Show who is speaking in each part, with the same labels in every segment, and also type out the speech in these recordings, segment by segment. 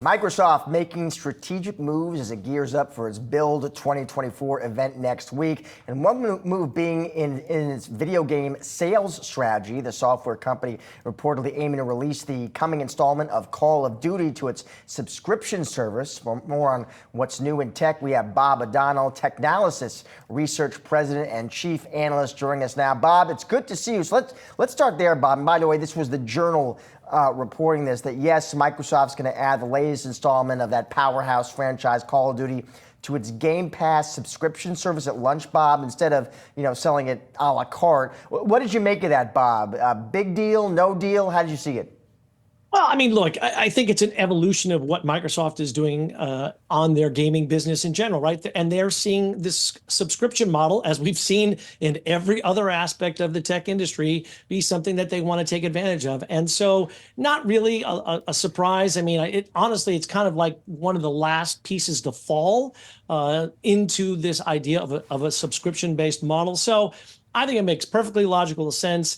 Speaker 1: Microsoft making strategic moves as it gears up for its Build 2024 event next week. And one move being in its video game sales strategy. The software company reportedly aiming to release the coming installment of Call of Duty to its subscription service. For more on what's new in tech, we have Bob O'Donnell, TECHnalysis Research President and Chief Analyst, joining us now. Bob, it's good to see you. So let's start there, Bob. And by the way, this was the Journal reporting this, that yes, Microsoft's going to add the latest installment of that powerhouse franchise Call of Duty to its Game Pass subscription service at lunch, Bob, instead of, selling it a la carte. What did you make of that, Bob? Big deal, no deal? How did you see it?
Speaker 2: Well, I mean, look, I think it's an evolution of what Microsoft is doing on their gaming business in general, right? And they're seeing this subscription model, as we've seen in every other aspect of the tech industry, be something that they want to take advantage of. And so not really a surprise. I mean, honestly, it's kind of like one of the last pieces to fall into this idea of a subscription-based model. So I think it makes perfectly logical sense.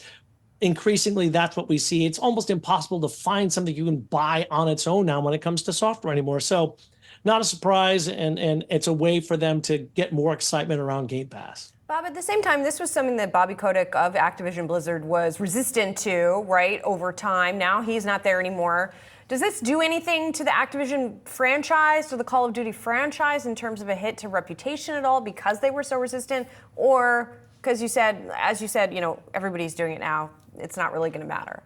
Speaker 2: Increasingly, that's what we see. It's almost impossible to find something you can buy on its own now when it comes to software anymore. So not a surprise, and it's a way for them to get more excitement around Game Pass.
Speaker 3: Bob, at the same time, this was something that Bobby Kotick of Activision Blizzard was resistant to, right, over time. Now he's not there anymore. Does this do anything to the Activision franchise or the Call of Duty franchise in terms of a hit to reputation at all because they were so resistant? Or because as you said, everybody's doing it now, it's not really going to matter?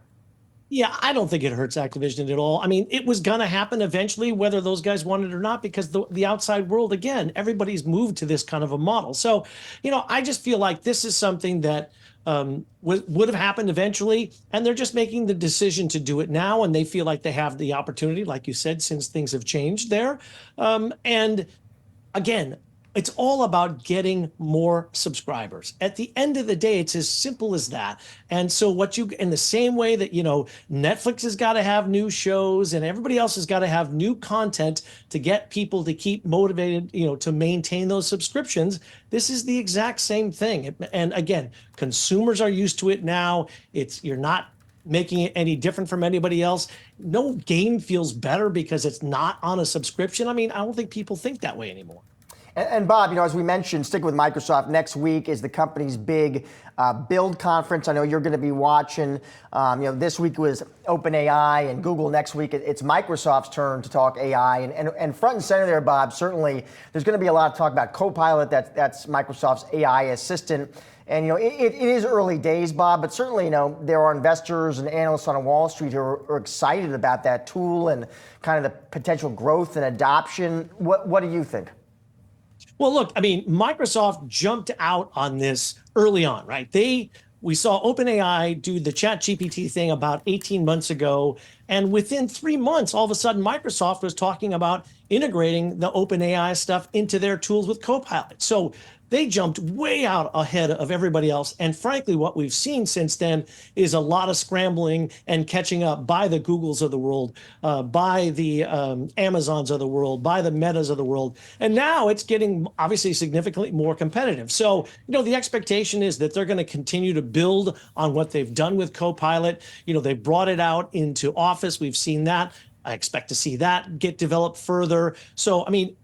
Speaker 2: Yeah, I don't think it hurts Activision at all. I mean, it was going to happen eventually, whether those guys wanted it or not, because the outside world, again, everybody's moved to this kind of a model. So, I just feel like this is something that would have happened eventually, and they're just making the decision to do it now, and they feel like they have the opportunity, like you said, since things have changed there. And again, it's all about getting more subscribers. At the end of the day, it's as simple as that. And so in the same way that, Netflix has got to have new shows and everybody else has got to have new content to get people to keep motivated, to maintain those subscriptions, this is the exact same thing. And again, consumers are used to it now. You're not making it any different from anybody else. No game feels better because it's not on a subscription. I mean, I don't think people think that way anymore.
Speaker 1: And Bob, as we mentioned, sticking with Microsoft, next week is the company's big Build conference. I know you're going to be watching. This week was OpenAI and Google. Next week, it's Microsoft's turn to talk AI. And front and center there, Bob, certainly there's going to be a lot of talk about Copilot. That's Microsoft's AI assistant. And, it is early days, Bob, but certainly, there are investors and analysts on Wall Street who are excited about that tool and kind of the potential growth and adoption. What do you think?
Speaker 2: Well, look, I mean, Microsoft jumped out on this early on, right? We saw OpenAI do the ChatGPT thing about 18 months ago. And within 3 months, all of a sudden, Microsoft was talking about integrating the OpenAI stuff into their tools with Copilot. So they jumped way out ahead of everybody else. And frankly, what we've seen since then is a lot of scrambling and catching up by the Googles of the world, by the Amazons of the world, by the Metas of the world. And now it's getting obviously significantly more competitive. So, the expectation is that they're going to continue to build on what they've done with Copilot. They brought it out into Office. We've seen that. I expect to see that get developed further. So, I mean,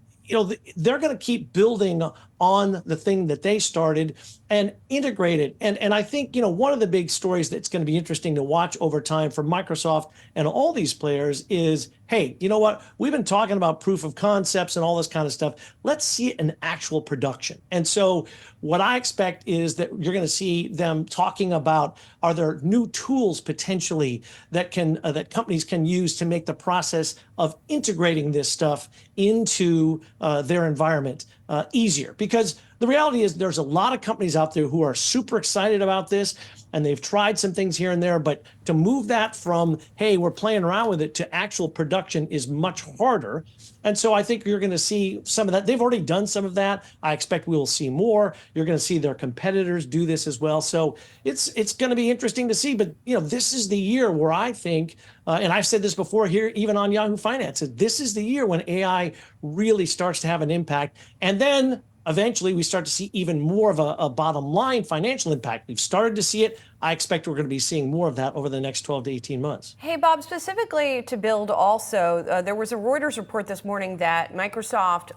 Speaker 2: they're going to keep building on the thing that they started and integrate it. And I think, one of the big stories that's going to be interesting to watch over time for Microsoft and all these players is, hey, you know what? We've been talking about proof of concepts and all this kind of stuff. Let's see it in actual production. And so what I expect is that you're going to see them talking about, are there new tools potentially that that companies can use to make the process of integrating this stuff into their environment easier? Because the reality is there's a lot of companies out there who are super excited about this, and they've tried some things here and there, but to move that from, hey, we're playing around with it, to actual production is much harder. And so I think you're going to see some of that. They've already done some of that. I expect we will see more. You're going to see their competitors do this as well. So it's going to be interesting to see. But, this is the year where I think, and I've said this before here, even on Yahoo Finance, this is the year when AI really starts to have an impact. And then eventually we start to see even more of a bottom line financial impact. We've started to see it. I expect we're going to be seeing more of that over the next 12 to 18 months.
Speaker 3: Hey, Bob, specifically to build also, there was a Reuters report this morning that Microsoft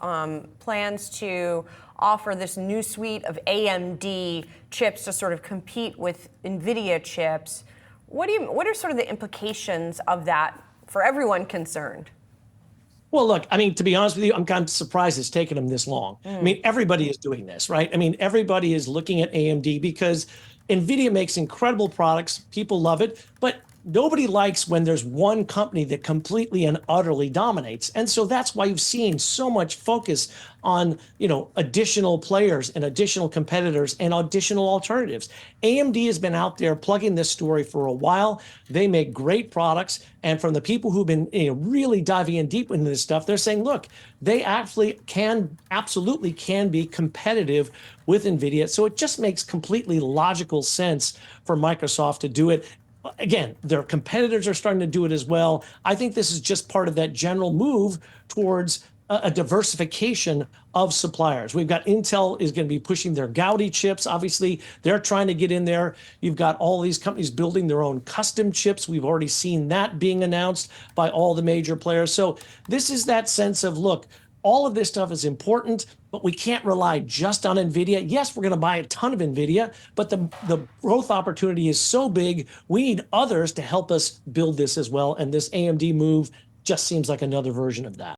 Speaker 3: plans to offer this new suite of AMD chips to sort of compete with NVIDIA chips. What are sort of the implications of that for everyone concerned?
Speaker 2: Well, look, I mean, to be honest with you, I'm kind of surprised it's taken them this long. I mean, everybody is doing this, right? I mean, everybody is looking at AMD because NVIDIA makes incredible products. People love it, but nobody likes when there's one company that completely and utterly dominates. And so that's why you've seen so much focus on, additional players and additional competitors and additional alternatives. AMD has been out there plugging this story for a while. They make great products. And from the people who've been really diving in deep into this stuff, they're saying, look, they actually absolutely can be competitive with NVIDIA. So it just makes completely logical sense for Microsoft to do it. Again, their competitors are starting to do it as well. I think this is just part of that general move towards a diversification of suppliers. We've got Intel is going to be pushing their Gaudi chips. Obviously, they're trying to get in there. You've got all these companies building their own custom chips. We've already seen that being announced by all the major players. So this is that sense of, look, all of this stuff is important, but we can't rely just on NVIDIA. Yes, we're going to buy a ton of NVIDIA, but the growth opportunity is so big, we need others to help us build this as well. And this AMD move just seems like another version of that.